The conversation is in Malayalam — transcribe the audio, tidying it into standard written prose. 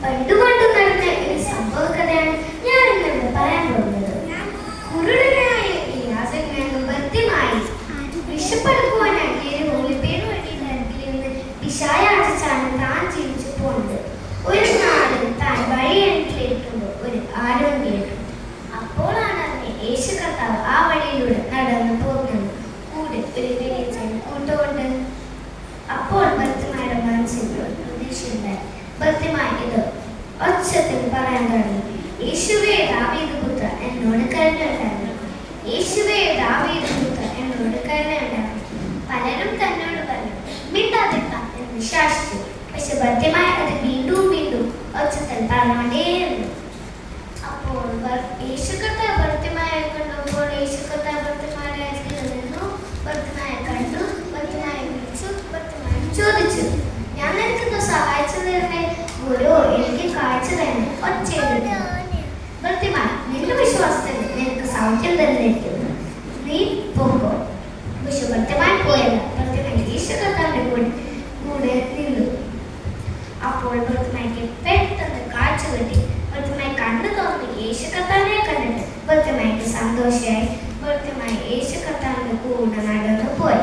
പണ്ടുകൊണ്ട് നടന്ന ഒരു സംഭവ കഥയാണ് ഞാൻ ഇന്നിവിടെ പറയാൻ പോകുന്നത്. കുരുടനായ ഈ യാചകനും ഭൃത്യമായി വിശപ്പെടുക്കുവാനായി ഒരു ഒളിപ്പേര് വഴിയിൽ നിന്ന് പിശാചാണ് താൻ ജീവിച്ചു പോകുന്നത്. ഒരു നാട് താൻ വഴിയെടുത്തിരിക്കുമ്പോൾ ഒരു ആരും കേട്ടു. അപ്പോഴാണ് അതിന് യേശു കർത്താവ് ആ വഴിയിലൂടെ നടന്നു പോകുന്നത്. കൂടെ ഒരു വലിയ കൂട്ടുകൊണ്ട്. അപ്പോൾ ഭൃത്യമാരുടെ മനസ്സിൽ പ്രതീക്ഷയുണ്ടായി. ഭൃത്യമായി ഇത് ഒച്ചത്തിൽ പറയാൻ തുടങ്ങി, യേശുവേ ദാവീദ് പുത്ര എന്നോട് കരുണയുണ്ടായിരുന്നു. യേശുവേ ദാവീദ് പുത്ര എന്നോട് കരുണയുണ്ടായിരുന്നു. പലരും തന്നോട് പറഞ്ഞു മിണ്ടാതിരിക്കാൻ എന്ന് ശാസിച്ചു. പക്ഷെ ഭൃത്യമായി അത് വീണ്ടും വീണ്ടും ഒച്ചത്തിൽ പറഞ്ഞുകൊണ്ടേയിരുന്നു. അപ്പോൾ യേശു കർത്താവ് ഭൃത്യമായി കണ്ടപ്പോൾ യേശു കർത്താവ് ഭൃത്യമാരുടെ അടുക്കൽ നിന്നു. ഭൃത്യമായി കണ്ടു. ഭൃത്യമായി വിളിച്ചു. ഭൃത്യമായി ചോദിച്ചു, ഞാൻ നിനക്ക് സഹായിച്ചു തരണേ ഗുരു, എനിക്ക് കാഴ്ച തന്നെ ഒച്ചയിടുന്നു. ഭൃത്യമായി, നിന്റെ വിശ്വാസത്തിൽ നിനക്ക് സൗഖ്യം തന്നിരിക്കുന്നു, നീ പോകോ. പക്ഷെ ഭൃത്യമായി പോയല്ല. ഭൃത്യമായി യേശു കർത്താവിന്റെ കൂടെ നിന്നു. അപ്പോൾ ഭൃത്യമായിക്ക് പെട്ടെന്ന് കാഴ്ച കിട്ടി. ഭൃത്യമായി കണ്ണു തുറന്ന് യേശു കർത്താവിനെ കണ്ടിട്ട് ഭൃത്യമായിക്ക് സന്തോഷമായി. ഭൃത്യമായി യേശു കർത്താവിന്റെ കൂടെ നടന്നു പോയി.